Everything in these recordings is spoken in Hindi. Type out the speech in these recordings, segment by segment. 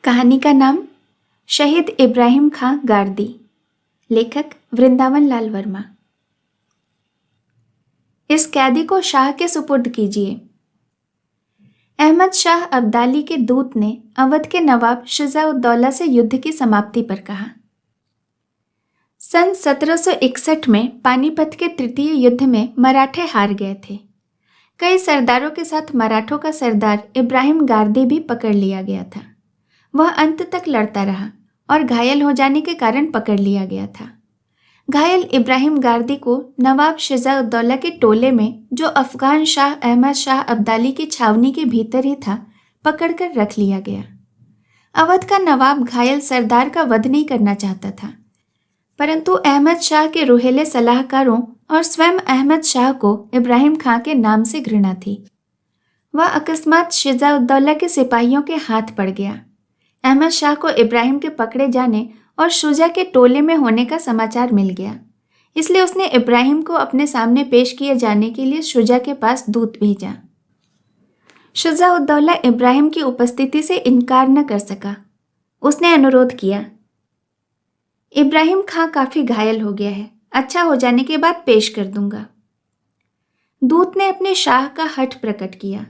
कहानी का नाम शहीद इब्राहिम खां गारदी। लेखक वृंदावन लाल वर्मा। इस कैदी को शाह के सुपुर्द कीजिए। अहमद शाह अब्दाली के दूत ने अवध के नवाब शुजा-उद-दौला से युद्ध की समाप्ति पर कहा। सन 1761 में पानीपत के तृतीय युद्ध में मराठे हार गए थे। कई सरदारों के साथ मराठों का सरदार इब्राहिम गारदी भी पकड़ लिया गया था। वह अंत तक लड़ता रहा और घायल हो जाने के कारण पकड़ लिया गया था। घायल इब्राहिम गारदी को नवाब शुजा-उद-दौला के टोले में, जो अफगान शाह अहमद शाह अब्दाली की छावनी के भीतर ही था, पकड़कर रख लिया गया। अवध का नवाब घायल सरदार का वध नहीं करना चाहता था, परंतु अहमद शाह के रुहेले सलाहकारों और स्वयं अहमद शाह को इब्राहिम खां के नाम से घृणा थी। वह अकस्मात शुजा-उद-दौला के सिपाहियों के हाथ पड़ गया। अहमद शाह को इब्राहिम के पकड़े जाने और शुजा के टोले में होने का समाचार मिल गया, इसलिए उसने इब्राहिम को अपने सामने पेश किए जाने के लिए शुजा के पास दूत भेजा। शुजा-उद-दौला इब्राहिम की उपस्थिति से इनकार न कर सका। उसने अनुरोध किया, इब्राहिम खां काफी घायल हो गया है, अच्छा हो जाने के बाद पेश कर दूंगा। दूत ने अपने शाह का हठ प्रकट किया।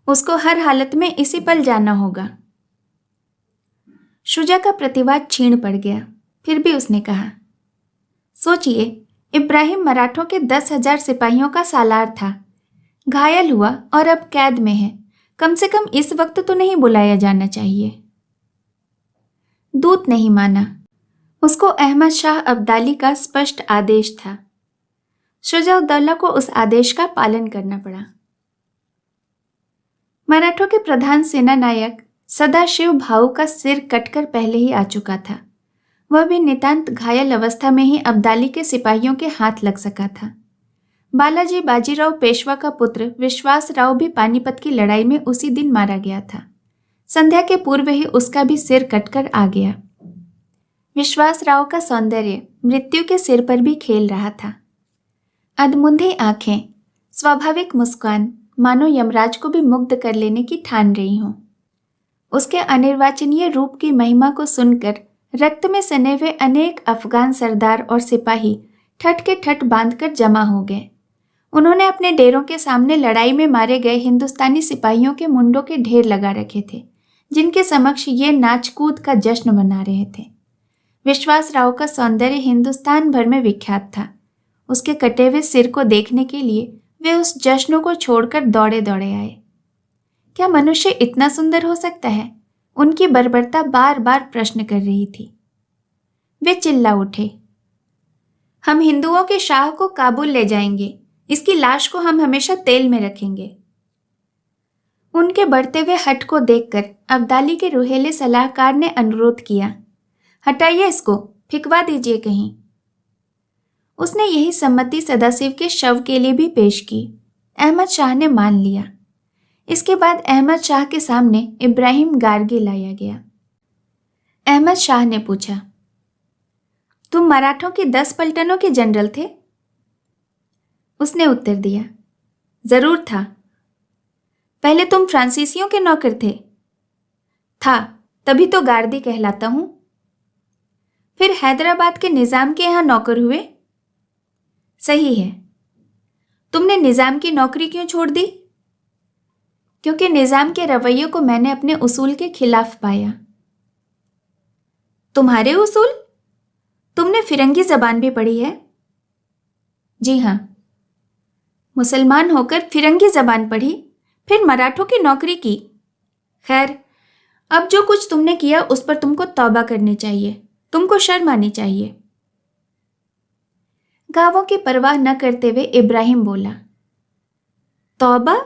उसको हर हालत में इसी पल जाना होगा। शुजा का प्रतिवाद छीण पड़ गया। फिर भी उसने कहा, सोचिए, इब्राहिम मराठों के 10,000 सिपाहियों का सालार था, घायल हुआ और अब कैद में है। कम से कम इस वक्त तो नहीं बुलाया जाना चाहिए। दूत नहीं माना। उसको अहमद शाह अब्दाली का स्पष्ट आदेश था। शुजा-उद-दौला को उस आदेश का पालन करना पड़ा। मराठों के प्रधान सेना नायक सदाशिव भाऊ का सिर कटकर पहले ही आ चुका था। वह भी नितांत घायल अवस्था में ही अब्दाली के सिपाहियों के हाथ लग सका था। बालाजी बाजीराव पेशवा का पुत्र विश्वास राव भी पानीपत की लड़ाई में उसी दिन मारा गया था। संध्या के पूर्व ही उसका भी सिर कटकर आ गया। विश्वास राव का सौंदर्य मृत्यु के सिर पर भी खेल रहा था। अधमुंधी आंखें, स्वाभाविक मुस्कान, मानो यमराज को भी मुग्ध कर लेने की ठान रही हों। उसके अनिर्वाचनीय रूप की महिमा को सुनकर रक्त में सने हुए अनेक अफगान सरदार और सिपाही ठठ के ठठ बांधकर जमा हो गए। उन्होंने अपने डेरों के सामने लड़ाई में मारे गए हिंदुस्तानी सिपाहियों के मुंडों के ढेर लगा रखे थे, जिनके समक्ष ये नाच कूद का जश्न मना रहे थे। विश्वास राव का सौंदर्य हिंदुस्तान भर में विख्यात था। उसके कटे हुए सिर को देखने के लिए वे उस जश्न को छोड़कर दौड़े दौड़े आए। क्या मनुष्य इतना सुंदर हो सकता है? उनकी बर्बरता बार बार प्रश्न कर रही थी। वे चिल्ला उठे, हम हिंदुओं के शाह को काबुल ले जाएंगे, इसकी लाश को हम हमेशा तेल में रखेंगे। उनके बढ़ते हुए हठ को देखकर अब्दाली के रुहेले सलाहकार ने अनुरोध किया, हटाइए इसको, फिकवा दीजिए कहीं। उसने यही सम्मति सदाशिव के शव के लिए भी पेश की। अहमद शाह ने मान लिया। इसके बाद अहमद शाह के सामने इब्राहिम गारदी लाया गया। अहमद शाह ने पूछा, तुम मराठों की 10 पलटनों के जनरल थे? उसने उत्तर दिया, जरूर था। पहले तुम फ्रांसीसियों के नौकर थे? था, तभी तो गारदी कहलाता हूं। फिर हैदराबाद के निजाम के यहां नौकर हुए? सही है। तुमने निजाम की नौकरी क्यों छोड़ दी? क्योंकि निजाम के रवैये को मैंने अपने उसूल के खिलाफ पाया। तुम्हारे उसूल? तुमने फिरंगी जबान भी पढ़ी है? जी हां। मुसलमान होकर फिरंगी जबान पढ़ी, फिर मराठों की नौकरी की। खैर, अब जो कुछ तुमने किया उस पर तुमको तौबा करनी चाहिए, तुमको शर्म आनी चाहिए। गावों की परवाह न करते हुए इब्राहिम बोला, तौबा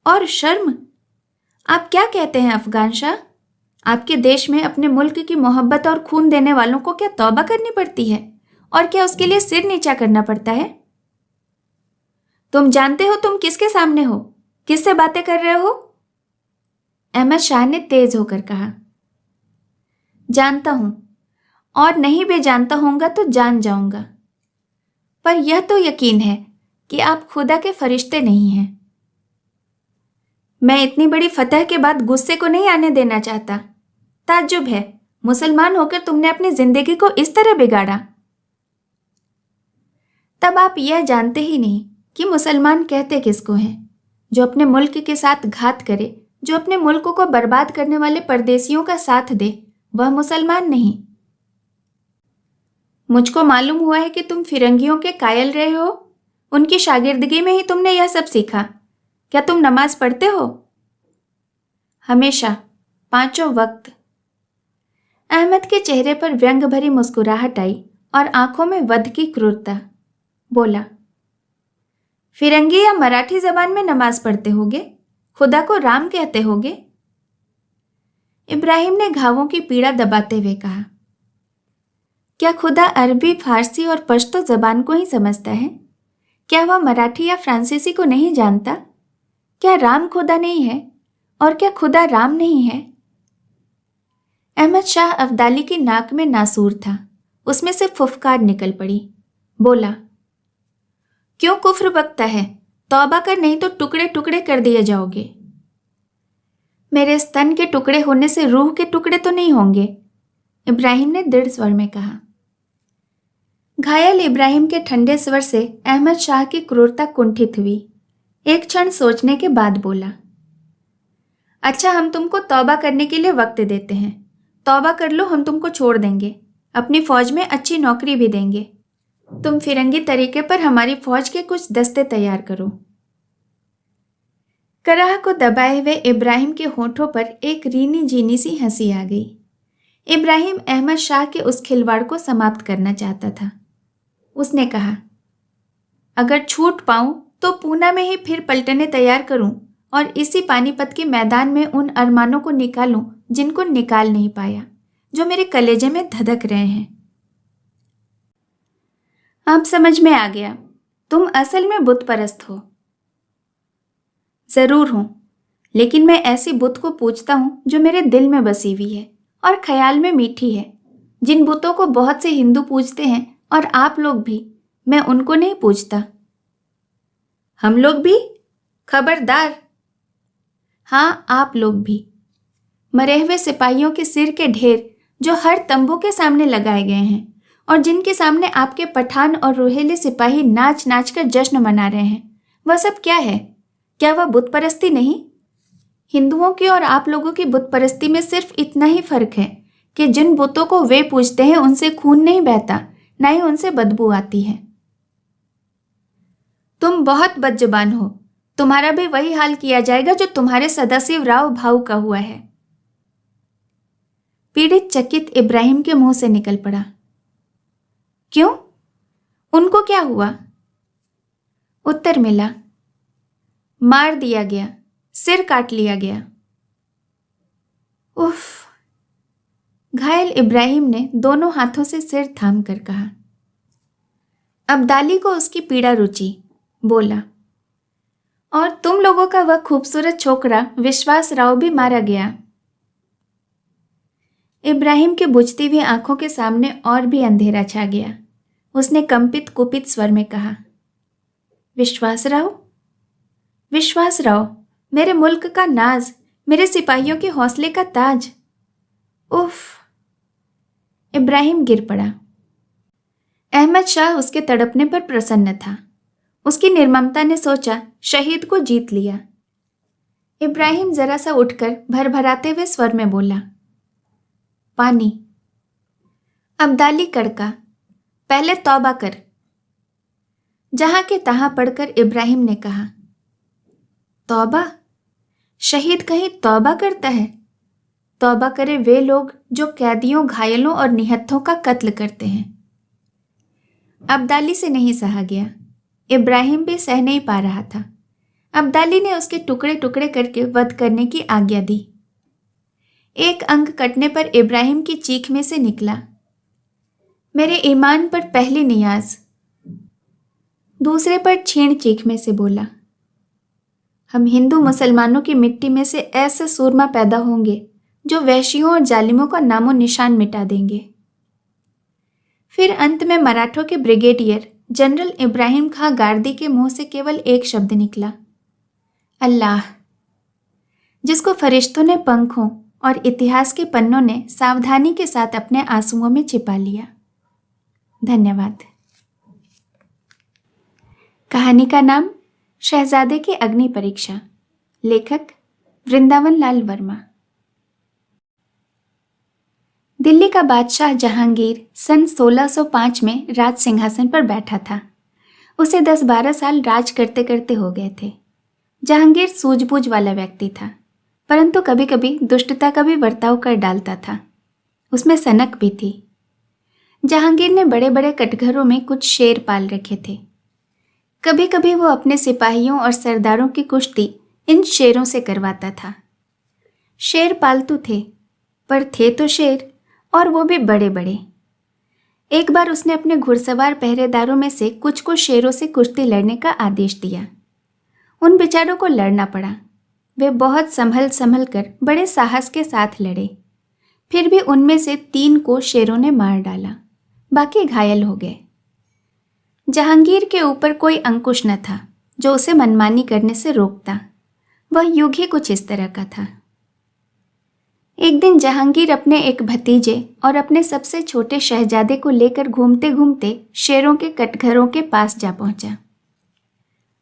और शर्म? आप क्या कहते हैं अफगान शाह? आपके देश में अपने मुल्क की मोहब्बत और खून देने वालों को क्या तौबा करनी पड़ती है, और क्या उसके लिए सिर नीचा करना पड़ता है? तुम जानते हो तुम किसके सामने हो, किससे बातें कर रहे हो? अहमद शाह ने तेज होकर कहा, जानता हूं, और नहीं भी जानता होऊंगा तो जान जाऊंगा, पर यह तो यकीन है कि आप खुदा के फरिश्ते नहीं हैं। मैं इतनी बड़ी फतह के बाद गुस्से को नहीं आने देना चाहता। ताज्जुब है, मुसलमान होकर तुमने अपनी जिंदगी को इस तरह बिगाड़ा। तब आप यह जानते ही नहीं कि मुसलमान कहते किसको हैं। जो अपने मुल्क के साथ घात करे, जो अपने मुल्क को बर्बाद करने वाले परदेशियों का साथ दे, वह मुसलमान नहीं। मुझको मालूम हुआ है कि तुम फिरंगियों के कायल रहे हो। उनकी शागिर्दगी में ही तुमने यह सब सीखा। क्या तुम नमाज पढ़ते हो? हमेशा, 5 वक्त। अहमद के चेहरे पर व्यंग भरी मुस्कुराहट आई और आंखों में वध की क्रूरता। बोला, फिरंगी या मराठी जबान में नमाज पढ़ते होगे? खुदा को राम कहते होगे? इब्राहिम ने घावों की पीड़ा दबाते हुए कहा, क्या खुदा अरबी, फारसी और पश्तो जबान को ही समझता है? क्या वह मराठी या फ्रांसीसी को नहीं जानता? क्या राम खुदा नहीं है? और क्या खुदा राम नहीं है? अहमद शाह अब्दाली की नाक में नासूर था। उसमें से फुफकार निकल पड़ी। बोला, क्यों कुफ्र बकता है? तौबा कर, नहीं तो टुकड़े टुकड़े कर दिए जाओगे। मेरे स्तन के टुकड़े होने से रूह के टुकड़े तो नहीं होंगे, इब्राहिम ने दृढ़ स्वर में कहा। घायल इब्राहिम के ठंडे स्वर से अहमद शाह की क्रूरता कुंठित हुई। एक क्षण सोचने के बाद बोला, अच्छा, हम तुमको तौबा करने के लिए वक्त देते हैं। तौबा कर लो, हम तुमको छोड़ देंगे। अपनी फौज में अच्छी नौकरी भी देंगे। तुम फिरंगी तरीके पर हमारी फौज के कुछ दस्ते तैयार करो। कराह को दबाए हुए इब्राहिम के होठों पर एक रीनी जीनी सी हंसी आ गई। इब्राहिम अहमद शाह के उस खिलवाड़ को समाप्त करना चाहता था। उसने कहा, अगर छूट पाऊं तो पूना में ही फिर पलटने तैयार करूं और इसी पानीपत के मैदान में उन अरमानों को निकालूं जिनको निकाल नहीं पाया, जो मेरे कलेजे में धधक रहे हैं। अब समझ में आ गया, तुम असल में बुत परस्त हो। जरूर हूं, लेकिन मैं ऐसी बुत को पूजता हूं जो मेरे दिल में बसी हुई है और ख्याल में मीठी है। जिन बुतों को बहुत से हिंदू पूजते हैं और आप लोग भी, मैं उनको नहीं पूजता। हम लोग भी? खबरदार। हाँ, आप लोग भी। मरे हुए सिपाहियों के सिर के ढेर जो हर तंबू के सामने लगाए गए हैं और जिनके सामने आपके पठान और रोहेले सिपाही नाच नाच कर जश्न मना रहे हैं, वह सब क्या है? क्या वह बुत परस्ती नहीं? हिंदुओं की और आप लोगों की बुत परस्ती में सिर्फ इतना ही फर्क है कि जिन बुतों को वे पूजते हैं उनसे खून नहीं बहता, ना ही उनसे बदबू आती है। तुम बहुत बदजुबान हो। तुम्हारा भी वही हाल किया जाएगा जो तुम्हारे सदाशिव राव भाऊ का हुआ है। पीड़ित चकित इब्राहिम के मुंह से निकल पड़ा, क्यों? उनको क्या हुआ? उत्तर मिला, मार दिया गया, सिर काट लिया गया। उफ! घायल इब्राहिम ने दोनों हाथों से सिर थाम कर कहा। अब्दाली को उसकी पीड़ा रुची। बोला, और तुम लोगों का वह खूबसूरत छोकरा विश्वास राव भी मारा गया। इब्राहिम के बुझती हुई आंखों के सामने और भी अंधेरा छा गया। उसने कंपित कुपित स्वर में कहा, विश्वास राव? विश्वास राव, मेरे मुल्क का नाज, मेरे सिपाहियों के हौसले का ताज। उफ! इब्राहिम गिर पड़ा। अहमद शाह उसके तड़पने पर प्रसन्न था। उसकी निर्ममता ने सोचा, शहीद को जीत लिया। इब्राहिम जरा सा उठकर भरभराते हुए स्वर में बोला, पानी। अब्दाली कड़का, पहले तौबा कर। जहां के तहां पढ़कर इब्राहिम ने कहा, तौबा? शहीद कहीं तौबा करता है? तौबा करे वे लोग जो कैदियों, घायलों और निहत्थों का कत्ल करते हैं। अब्दाली से नहीं सहा गया। इब्राहिम भी सह नहीं पा रहा था। अब्दाली ने उसके टुकड़े टुकड़े करके वध करने की आज्ञा दी। एक अंग कटने पर इब्राहिम की चीख में से निकला, मेरे ईमान पर पहली नियाज। दूसरे पर छीण चीख में से बोला, हम हिंदू मुसलमानों की मिट्टी में से ऐसे सूरमा पैदा होंगे जो वहशियों और जालिमों का नामो निशान मिटा देंगे। फिर अंत में मराठों के ब्रिगेडियर जनरल इब्राहिम खां गार्दी के मुंह से केवल एक शब्द निकला, अल्लाह। जिसको फरिश्तों ने पंखों और इतिहास के पन्नों ने सावधानी के साथ अपने आंसुओं में छिपा लिया। धन्यवाद। कहानी का नाम शहजादे की अग्नि परीक्षा। लेखक वृंदावन लाल वर्मा। दिल्ली का बादशाह जहांगीर सन 1605 में राज सिंहासन पर बैठा था। उसे 10-12 साल राज करते करते हो गए थे। जहांगीर सूझबूझ वाला व्यक्ति था, परंतु कभी कभी दुष्टता का भी बर्ताव कर डालता था। उसमें सनक भी थी। जहांगीर ने बड़े बड़े कटघरों में कुछ शेर पाल रखे थे। कभी कभी वो अपने सिपाहियों और सरदारों की कुश्ती इन शेरों से करवाता था। शेर पालतू थे, पर थे तो शेर, और वो भी बड़े बड़े। एक बार उसने अपने घुड़सवार पहरेदारों में से कुछ को शेरों से कुश्ती लड़ने का आदेश दिया। उन बेचारों को लड़ना पड़ा। वे बहुत संभल संभल कर बड़े साहस के साथ लड़े। फिर भी उनमें से 3 को शेरों ने मार डाला, बाकी घायल हो गए। जहांगीर के ऊपर कोई अंकुश न था जो उसे मनमानी करने से रोकता। वह युग ही कुछ इस तरह का था। एक दिन जहांगीर अपने एक भतीजे और अपने सबसे छोटे शहजादे को लेकर घूमते घूमते शेरों के कटघरों के पास जा पहुंचा।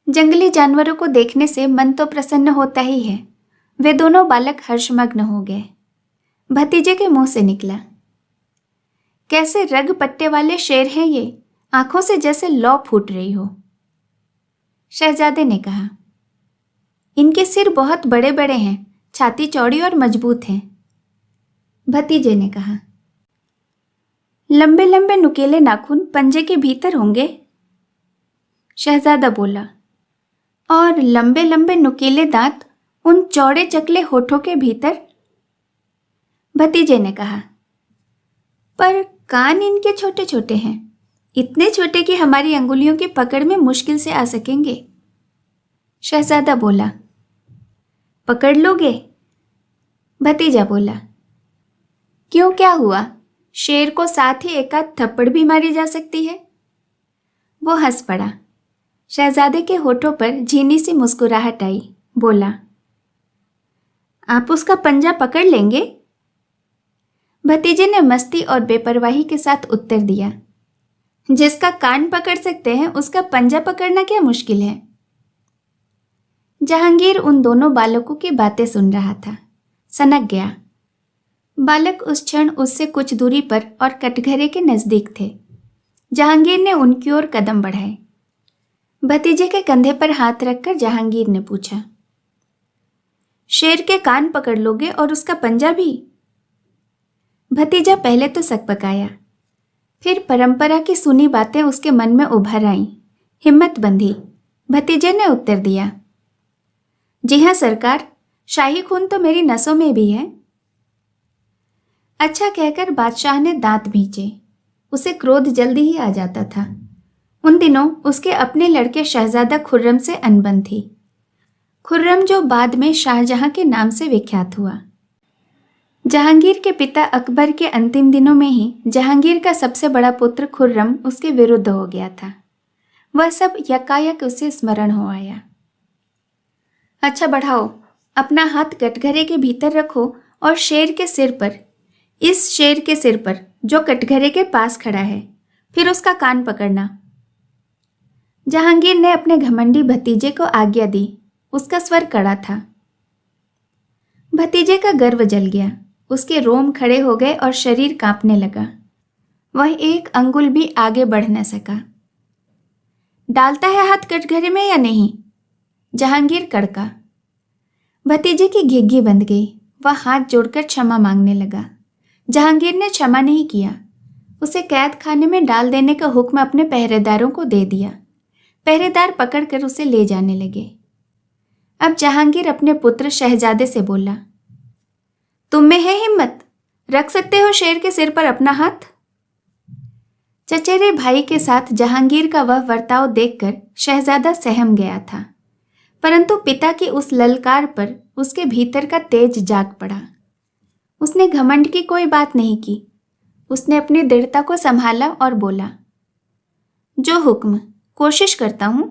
जंगली जानवरों को देखने से मन तो प्रसन्न होता ही है। वे दोनों बालक हर्षमग्न हो गए। भतीजे के मुंह से निकला, कैसे रग पट्टे वाले शेर हैं ये, आंखों से जैसे लौ फूट रही हो। शहजादे ने कहा, इनके सिर बहुत बड़े बड़े हैं, छाती चौड़ी और मजबूत है। भतीजे ने कहा, लंबे लंबे नुकीले नाखून पंजे के भीतर होंगे। शहजादा बोला, और लंबे लंबे नुकीले दांत उन चौड़े चकले होठों के भीतर। भतीजे ने कहा, पर कान इनके छोटे छोटे हैं, इतने छोटे कि हमारी अंगुलियों की पकड़ में मुश्किल से आ सकेंगे। शहजादा बोला, पकड़ लोगे? भतीजा बोला, क्यों, क्या हुआ? शेर को साथ ही एक आध थप्पड़ भी मारी जा सकती है। वो हंस पड़ा। शहजादे के होठों पर झीनी सी मुस्कुराहट आई। बोला, आप उसका पंजा पकड़ लेंगे? भतीजे ने मस्ती और बेपरवाही के साथ उत्तर दिया, जिसका कान पकड़ सकते हैं उसका पंजा पकड़ना क्या मुश्किल है। जहांगीर उन दोनों बालकों की बातें सुन रहा था। सनक गया। बालक उस क्षण उससे कुछ दूरी पर और कटघरे के नजदीक थे। जहांगीर ने उनकी ओर कदम बढ़ाए। भतीजे के कंधे पर हाथ रखकर जहांगीर ने पूछा, शेर के कान पकड़ लोगे और उसका पंजा भी? भतीजा पहले तो सकपकाया, फिर परंपरा की सुनी बातें उसके मन में उभर आईं। हिम्मत बंधी। भतीजे ने उत्तर दिया, जी हाँ सरकार, शाही खून तो मेरी नसों में भी है। अच्छा कहकर बादशाह ने दांत भींचे। उसे क्रोध जल्दी ही आ जाता था। उन दिनों उसके अपने लड़के शहजादा खुर्रम से अनबन थी। खुर्रम जो बाद में शाहजहां के नाम से विख्यात हुआ। जहांगीर के पिता अकबर के अंतिम दिनों में ही जहांगीर का सबसे बड़ा पुत्र खुर्रम उसके विरुद्ध हो गया था। वह सब यकायक उसे स्मरण हो आया। अच्छा बढ़ाओ, अपना हाथ कटघरे के भीतर रखो और शेर के सिर पर, इस शेर के सिर पर जो कटघरे के पास खड़ा है, फिर उसका कान पकड़ना। जहांगीर ने अपने घमंडी भतीजे को आज्ञा दी। उसका स्वर कड़ा था। भतीजे का गर्व जल गया। उसके रोम खड़े हो गए और शरीर कांपने लगा। वह एक अंगुल भी आगे बढ़ न सका। डालता है हाथ कटघरे में या नहीं? जहांगीर कड़का। भतीजे की घिघी बंध गई। वह हाथ जोड़कर क्षमा मांगने लगा। जहांगीर ने क्षमा नहीं किया। उसे कैद खाने में डाल देने का हुक्म अपने पहरेदारों को दे दिया। पहरेदार पकड़कर उसे ले जाने लगे। अब जहांगीर अपने पुत्र शहजादे से बोला, तुम में है हिम्मत? रख सकते हो शेर के सिर पर अपना हाथ? चचेरे भाई के साथ जहांगीर का वह वर्ताव देखकर शहजादा सहम गया था, परंतु पिता की उस ललकार पर उसके भीतर का तेज जाग पड़ा। उसने घमंड की कोई बात नहीं की। उसने अपनी दृढ़ता को संभाला और बोला, जो हुक्म, कोशिश करता हूं।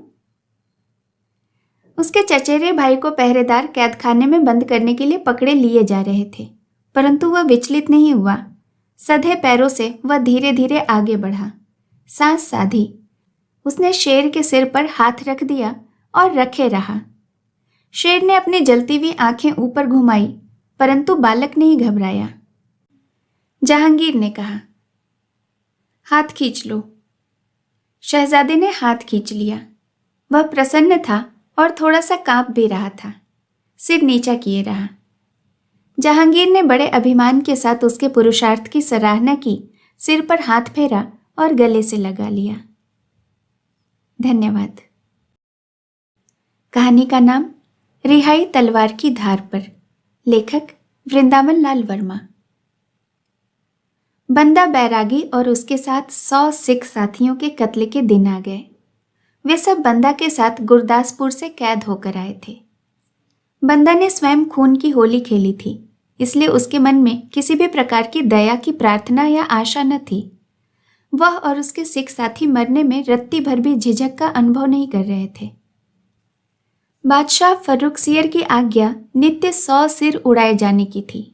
उसके चचेरे भाई को पहरेदार कैदखाने में बंद करने के लिए पकड़े लिए जा रहे थे, परंतु वह विचलित नहीं हुआ। सधे पैरों से वह धीरे धीरे आगे बढ़ा, सांस साधी। उसने शेर के सिर पर हाथ रख दिया और रखे रहा। शेर ने अपनी जलती हुई आंखें ऊपर घुमाई, परंतु बालक नहीं घबराया। जहांगीर ने कहा, हाथ खींच लो। शहजादे ने हाथ खींच लिया। वह प्रसन्न था और थोड़ा सा कांप भी रहा था। सिर नीचा किए रहा। जहांगीर ने बड़े अभिमान के साथ उसके पुरुषार्थ की सराहना की, सिर पर हाथ फेरा और गले से लगा लिया। धन्यवाद। कहानी का नाम रिहाई तलवार की धार पर। लेखक वृंदावन लाल वर्मा। बंदा बैरागी और उसके साथ 100 सिख साथियों के कत्ल के दिन आ गए। वे सब बंदा के साथ गुरदासपुर से कैद होकर आए थे। बंदा ने स्वयं खून की होली खेली थी, इसलिए उसके मन में किसी भी प्रकार की दया की प्रार्थना या आशा न थी। वह और उसके सिख साथी मरने में रत्ती भर भी झिझक का अनुभव नहीं कर रहे थे। बादशाह फर्रुखसियर की आज्ञा नित्य 100 सिर उड़ाए जाने की थी।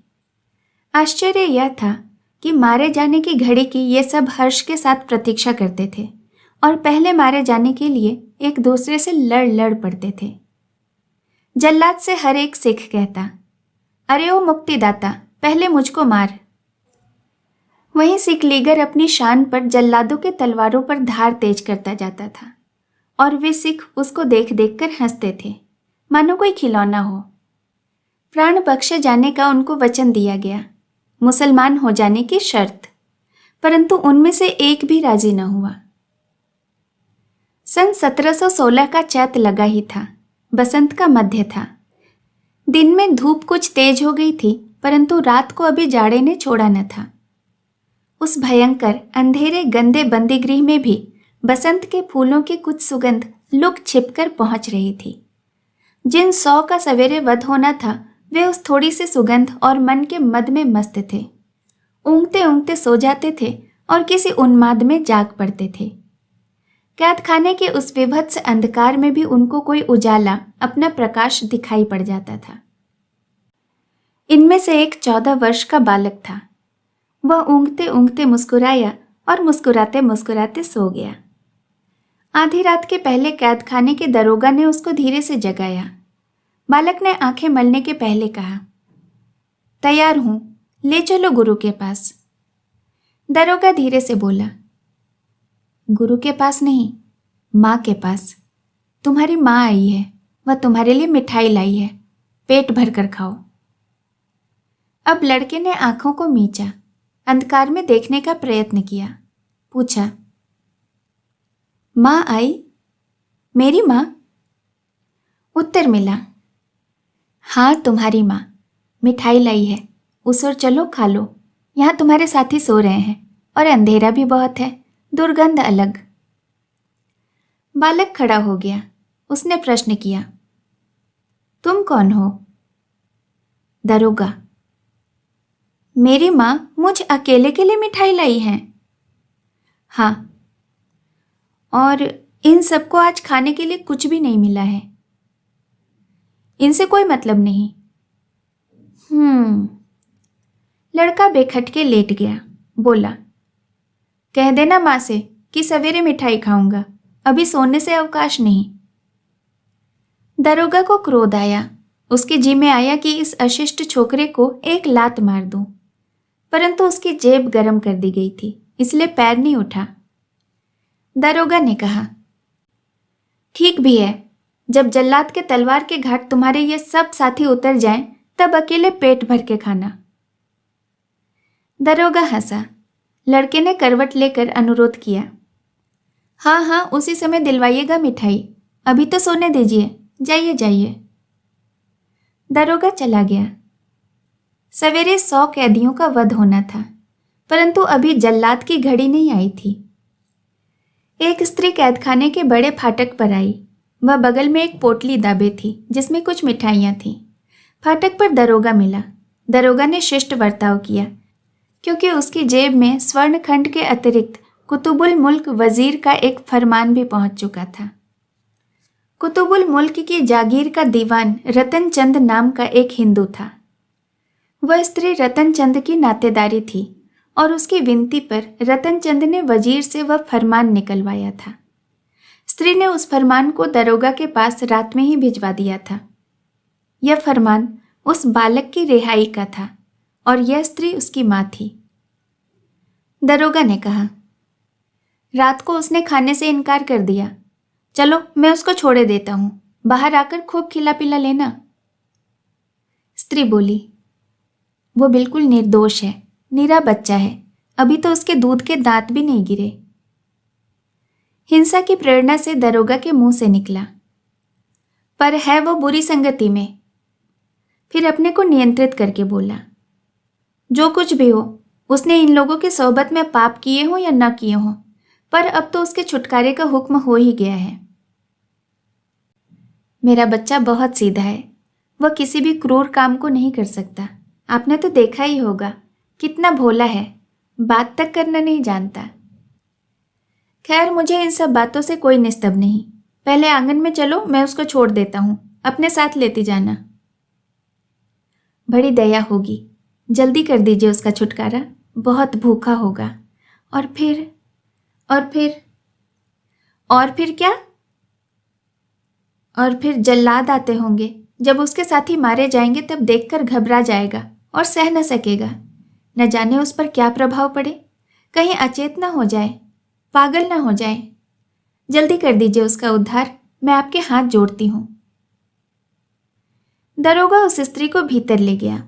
आश्चर्य यह था कि मारे जाने की घड़ी की ये सब हर्ष के साथ प्रतीक्षा करते थे और पहले मारे जाने के लिए एक दूसरे से लड़ लड़ पड़ते थे। जल्लाद से हर एक सिख कहता, अरे ओ मुक्तिदाता, पहले मुझको मार। वहीं सिख लीगर अपनी शान पर जल्लादों के तलवारों पर धार तेज करता जाता था और वे सिख उसको देख देख कर हंसते थे, मानो कोई खिलौना हो। प्राण बख्शे जाने का उनको वचन दिया गया, मुसलमान हो जाने की शर्त, परंतु उनमें से एक भी राजी न हुआ। सन 1716 का चैत लगा ही था। बसंत का मध्य था। दिन में धूप कुछ तेज हो गई थी, परंतु रात को अभी जाड़े ने छोड़ा न था। उस भयंकर अंधेरे गंदे बंदीगृह में भी बसंत के फूलों की कुछ सुगंध लुक छिपकर पहुंच रही थी। जिन 100 का सवेरे वध होना था, वे उस थोड़ी सी सुगंध और मन के मद में मस्त थे। ऊँघते ऊँघते सो जाते थे और किसी उन्माद में जाग पड़ते थे। कैद खाने के उस विभत्स अंधकार में भी उनको कोई उजाला, अपना प्रकाश दिखाई पड़ जाता था। इनमें से एक 14 वर्ष का बालक था। वह ऊँघते ऊँघते मुस्कुराया और मुस्कुराते मुस्कुराते सो गया। आधी रात के पहले कैद खाने के दरोगा ने उसको धीरे से जगाया। बालक ने आंखें मलने के पहले कहा, तैयार हूं, ले चलो गुरु के पास। दरोगा धीरे से बोला, गुरु के पास नहीं, माँ के पास। तुम्हारी माँ आई है, वह तुम्हारे लिए मिठाई लाई है, पेट भर कर खाओ। अब लड़के ने आंखों को मींचा, अंधकार में देखने का प्रयत्न किया। पूछा, माँ आई? मेरी माँ? उत्तर मिला, हाँ तुम्हारी माँ, मिठाई लाई है, उस ओर चलो खा लो। यहाँ तुम्हारे साथी सो रहे हैं और अंधेरा भी बहुत है, दुर्गंध अलग। बालक खड़ा हो गया। उसने प्रश्न किया, तुम कौन हो? दरोगा, मेरी माँ मुझ अकेले के लिए मिठाई लाई है। हाँ, और इन सबको आज खाने के लिए कुछ भी नहीं मिला है। इनसे कोई मतलब नहीं। लड़का बेखटके लेट गया। बोला, कह देना माँ से कि सवेरे मिठाई खाऊंगा, अभी सोने से अवकाश नहीं। दरोगा को क्रोध आया। उसके जी में आया कि इस अशिष्ट छोकरे को एक लात मार दूं, परंतु उसकी जेब गर्म कर दी गई थी, इसलिए पैर नहीं उठा। दरोगा ने कहा, ठीक भी है, जब जल्लाद के तलवार के घाट तुम्हारे ये सब साथी उतर जाएं, तब अकेले पेट भर के खाना। दरोगा हंसा। लड़के ने करवट लेकर अनुरोध किया, हाँ हाँ, उसी समय दिलवाइएगा मिठाई, अभी तो सोने दीजिए, जाइए जाइए। दरोगा चला गया। सवेरे 100 कैदियों का वध होना था, परंतु अभी जल्लाद की घड़ी नहीं आई थी। एक स्त्री कैदखाने के बड़े फाटक पर आई। वह बगल में एक पोटली दाबे थी, जिसमें कुछ मिठाइयाँ थीं। फाटक पर दरोगा मिला। दरोगा ने शिष्ट बर्ताव किया, क्योंकि उसकी जेब में स्वर्ण खंड के अतिरिक्त कुतुबुल मुल्क वजीर का एक फरमान भी पहुंच चुका था। कुतुबुल मुल्क की जागीर का दीवान रतन चंद नाम का एक हिंदू था। वह स्त्री रतन चंद की नातेदारी थी और उसकी विनती पर रतन चंद ने वजीर से वह फरमान निकलवाया था। स्त्री ने उस फरमान को दरोगा के पास रात में ही भिजवा दिया था। यह फरमान उस बालक की रिहाई का था और यह स्त्री उसकी माँ थी। दरोगा ने कहा, रात को उसने खाने से इनकार कर दिया। चलो मैं उसको छोड़े देता हूं, बाहर आकर खूब खिला पिला लेना। स्त्री बोली, वो बिल्कुल निर्दोष है, निरा बच्चा है, अभी तो उसके दूध के दांत भी नहीं गिरे। हिंसा की प्रेरणा से दरोगा के मुंह से निकला, पर है वो बुरी संगति में। फिर अपने को नियंत्रित करके बोला, जो कुछ भी हो, उसने इन लोगों की सोहबत में पाप किए हो या न किए हो, पर अब तो उसके छुटकारे का हुक्म हो ही गया है। मेरा बच्चा बहुत सीधा है, वह किसी भी क्रूर काम को नहीं कर सकता। आपने तो देखा ही होगा, कितना भोला है, बात तक करना नहीं जानता। खैर, मुझे इन सब बातों से कोई निस्तब नहीं। पहले आंगन में चलो, मैं उसको छोड़ देता हूं, अपने साथ लेती जाना। बड़ी दया होगी, जल्दी कर दीजिए उसका छुटकारा, बहुत भूखा होगा। और फिर क्या? और फिर जल्लाद आते होंगे, जब उसके साथी मारे जाएंगे तब देखकर घबरा जाएगा और सह न सकेगा। न जाने उस पर क्या प्रभाव पड़े, कहीं अचेत न हो जाए, पागल न हो जाए। जल्दी कर दीजिए उसका उद्धार, मैं आपके हाथ जोड़ती हूं। दरोगा उस स्त्री को भीतर ले गया।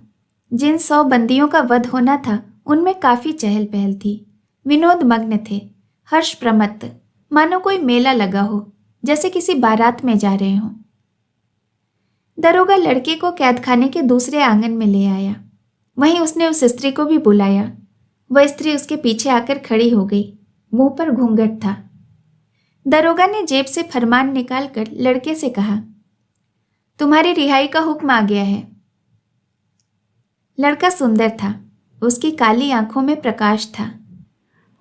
जिन 100 बंदियों का वध होना था उनमें काफी चहल पहल थी। विनोद मग्न थे, हर्ष प्रमत्त, मानो कोई मेला लगा हो, जैसे किसी बारात में जा रहे हों। दरोगा लड़के को कैदखाने के दूसरे आंगन में ले आया। वहीं उसने उस स्त्री को भी बुलाया। वह स्त्री उसके पीछे आकर खड़ी हो गई, मुंह पर घूंघट था। दरोगा ने जेब से फरमान निकालकर लड़के से कहा, तुम्हारी रिहाई का हुक्म आ गया है। लड़का सुंदर था, उसकी काली आंखों में प्रकाश था।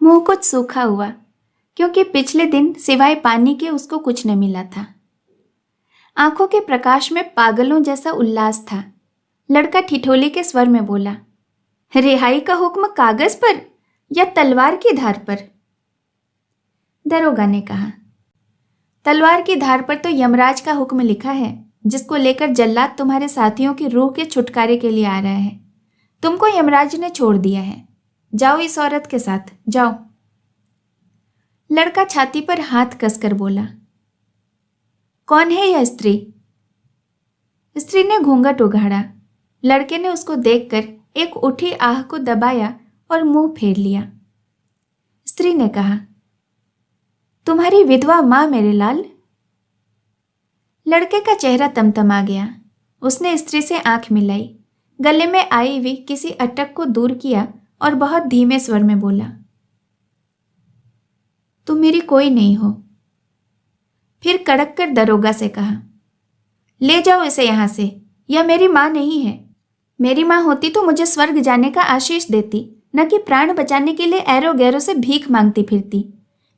मुंह कुछ सूखा हुआ, क्योंकि पिछले दिन सिवाय पानी के उसको कुछ न मिला था। आंखों के प्रकाश में पागलों जैसा उल्लास था। लड़का ठिठोली के स्वर में बोला, रिहाई का हुक्म कागज पर या तलवार की धार पर? दरोगा ने कहा, तलवार की धार पर तो यमराज का हुक्म लिखा है, जिसको लेकर जल्लाद तुम्हारे साथियों की रूह के छुटकारे के लिए आ रहा है। तुमको यमराज ने छोड़ दिया है, जाओ इस औरत के साथ, जाओ। लड़का छाती पर हाथ कसकर बोला, कौन है यह स्त्री? स्त्री ने घूंघट उघाड़ा। लड़के ने उसको देखकर एक उठी आह को दबाया और मुंह फेर लिया। स्त्री ने कहा, तुम्हारी विधवा मां मेरे लाल। लड़के का चेहरा तमतमा गया। उसने स्त्री से आंख मिलाई, गले में आई हुई किसी अटक को दूर किया और बहुत धीमे स्वर में बोला, तुम मेरी कोई नहीं हो। फिर कड़क कर दरोगा से कहा, ले जाओ इसे यहां से, यह मेरी मां नहीं है। मेरी मां होती तो मुझे स्वर्ग जाने का आशीष देती, न कि प्राण बचाने के लिए ऐरो गैरों से भीख मांगती फिरती।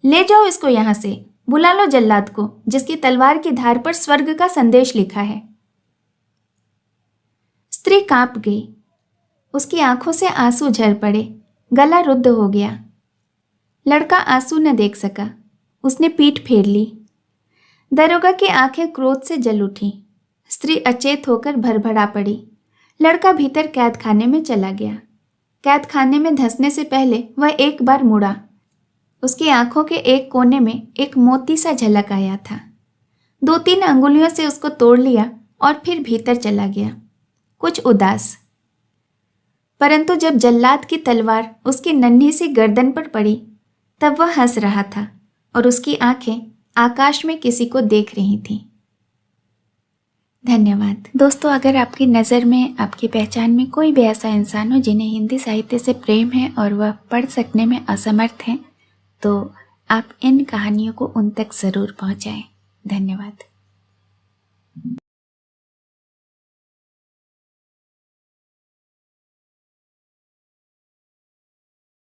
ले जाओ इसको यहां से, बुला लो जल्लाद को, जिसकी तलवार की धार पर स्वर्ग का संदेश लिखा है। स्त्री कांप गई। उसकी आंखों से आंसू झर पड़े, गला रुद्ध हो गया। लड़का आंसू न देख सका, उसने पीठ फेर ली। दरोगा की आंखें क्रोध से जल उठी। स्त्री अचेत होकर भरभरा पड़ी। लड़का भीतर कैदखाने में चला गया। कैदखाने में धंसने से पहले वह एक बार मुड़ा। उसकी आंखों के एक कोने में एक मोती सा झलक आया था। 2-3 अंगुलियों से उसको तोड़ लिया और फिर भीतर चला गया, कुछ उदास। परंतु जब जल्लाद की तलवार उसकी नन्ही सी गर्दन पर पड़ी, तब वह हंस रहा था और उसकी आंखें आकाश में किसी को देख रही थीं। धन्यवाद दोस्तों। अगर आपकी नज़र में, आपकी पहचान में कोई भी ऐसा इंसान हो जिन्हें हिंदी साहित्य से प्रेम है और वह पढ़ सकने में असमर्थ हैं, तो आप इन कहानियों को उन तक ज़रूर पहुंचाएं। धन्यवाद।